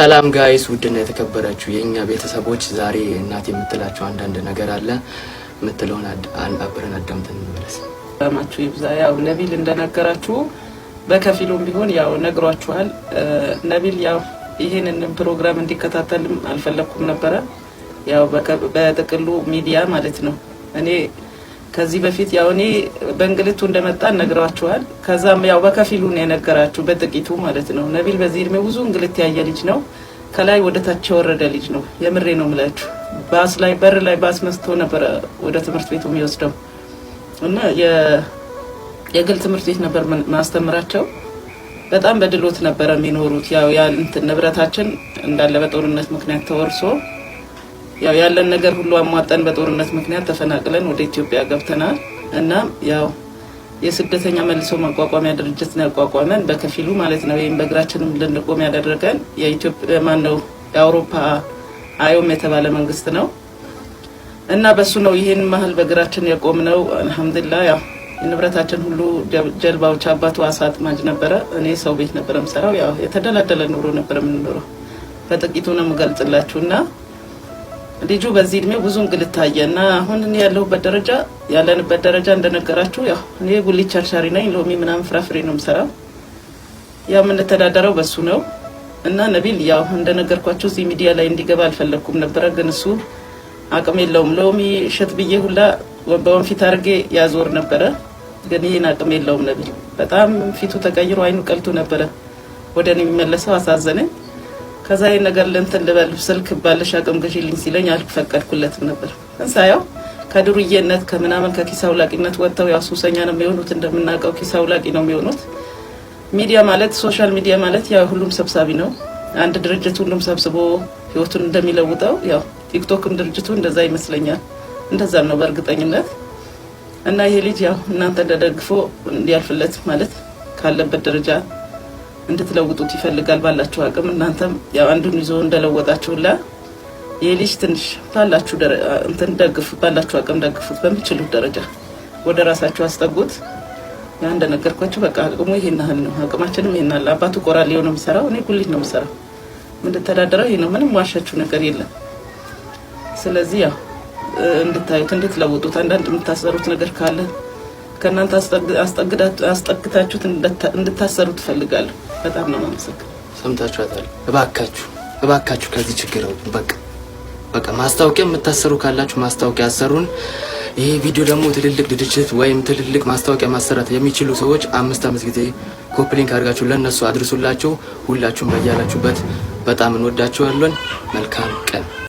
ሰላም ጋይስ ውድና የተከበራችሁ የኛ ቤተሰቦች ዛሬ እናት የምትላችሁ አንዳንድ ነገር አለ የምትለውን አብረን አዳምጠን እንመለስ። ሰላማችሁ ይብዛ። ያው ነቢል እንደነገራችሁ በከፊሉም ቢሆን ያው ነግሯችኋል። ነቢል ያው ይሄንን ፕሮግራም እንዲከታተልም አልፈለኩም ነበር። ያው በጥቅሉ ሚዲያ ማለት ነው። እኔ ከዚህ በፊት ያው እኔ በእንግልቱ እንደመጣ ነግራችኋል። ከዛም ያው በከፊሉ ነው የነገራችሁ በጥቂቱ ማለት ነው። ነቢል በዚህ እድሜ ብዙ እንግልት ያየ ልጅ ነው። ከላይ ወደ ታች የወረደ ልጅ ነው። የምሬ ነው የምላችሁ። ባስ ላይ በር ላይ ባስ መስቶ ነበር ወደ ትምህርት ቤቱ የሚወስደው እና የግል ትምህርት ቤት ነበር ማስተምራቸው። በጣም በድሎት ነበር የሚኖሩት። ያው ንብረታችን እንዳለ በጦርነት ምክንያት ተወርሶ ያው ያለን ነገር ሁሉ አሟጠን በጦርነት ምክንያት ተፈናቅለን ወደ ኢትዮጵያ ገብተናል እና ያው የስደተኛ መልሶ ማቋቋሚያ ድርጅት ነው ያቋቋመን በከፊሉ ማለት ነው። ይሄን በእግራችንም ልንቆም ያደረገን የኢትዮጵያ ማነው የአውሮፓ አዮም የተባለ መንግስት ነው እና በሱ ነው ይሄን መሀል በእግራችን የቆምነው። አልহামዱሊላህ ያው ንብረታችን ሁሉ ጀልባዎች አባቱ አሳጥ ማጅ ነበረ። እኔ ሰው ቤት ነበር የምሰራው። ያው የተደላደለ ኑሮ ነበር የምንኖረው። በጥቂቱ ነው የምገልጽላችሁና ልጁ በዚህ እድሜ ብዙ እንግልት ታየና አሁን እኔ ያለንበት ደረጃ እንደነገራችሁ ያው እኔ ጉሊት ቸርቻሪ ነኝ። ሎሚ ምናምን ፍራፍሬ ነው የምሰራው። ያው የምንተዳደረው በሱ ነው እና ነቢል ያው እንደነገርኳችሁ እዚህ ሚዲያ ላይ እንዲገባ አልፈለኩም ነበር፣ ግን እሱ አቅም የለውም። ሎሚ እሸት ብዬ ሁላ በወንፊት አድርጌ ያዞር ነበረ፣ ግን ይሄን አቅም የለውም። ነቢል በጣም ፊቱ ተቀይሮ አይኑ ቀልቶ ነበረ ወደ እኔ የሚመለሰው። አሳዘነኝ። ከዛ ይሄን ነገር ለእንትን ልበል ስልክ ባለሽ አቅም ግዢልኝ ሲለኝ አልፈቀድኩለትም ነበር። እንሳያው ከዱርዬነት ከምናምን ከኪስ አውላቂነት ወጥተው ያው ሱሰኛ ነው የሚሆኑት። እንደምናውቀው ኪስ አውላቂ ነው የሚሆኑት። ሚዲያ ማለት ሶሻል ሚዲያ ማለት ያው ሁሉም ሰብሳቢ ነው። አንድ ድርጅት ሁሉም ሰብስቦ ህይወቱን እንደሚለውጠው ያው ቲክቶክም ድርጅቱ እንደዛ ይመስለኛል። እንደዛ ነው በእርግጠኝነት። እና ይሄ ልጅ ያው እናንተ እንደደግፎ እንዲያልፍለት ማለት ካለበት ደረጃ እንድትለውጡት ይፈልጋል ባላችሁ አቅም። እናንተም ያው አንዱን ይዞ እንደለወጣችሁላ ይሄ ልጅ ትንሽ ባላችሁ እንትን ደግፉ፣ ባላችሁ አቅም ደግፉት። በሚችሉት ደረጃ ወደ ራሳችሁ አስጠጉት። ያ እንደነገርኳችሁ በቃ አቅሙ ይሄን ያህል ነው። አቅማችንም ይሄን አለ። አባቱ ቆራሌው ነው የሚሰራው፣ እኔ ጉሊት ነው የምሰራው። እንድትተዳደረው ይሄ ነው። ምንም ዋሻችሁ ነገር የለም። ስለዚህ ያው እንድታዩት እንድትለውጡት፣ አንዳንድ የምታሰሩት ነገር ካለ ከናንተ አስጠግታችሁት እንድታሰሩ ትፈልጋለሁ። በጣም ነው ማመሰግን። ሰምታችኋታል። እባካችሁ ከዚህ ችግር በቃ ማስታወቂያ የምታሰሩ ካላችሁ ማስታወቂያ አሰሩን። ይሄ ቪዲዮ ደግሞ ትልልቅ ድርጅት ወይም ትልልቅ ማስታወቂያ ማሰራት የሚችሉ ሰዎች 5 ጊዜ ኮፕሊንክ አድርጋችሁ ለነሱ አድርሱላችሁ። ሁላችሁም በያላችሁበት በጣም እንወዳችኋለን። መልካም ቀን።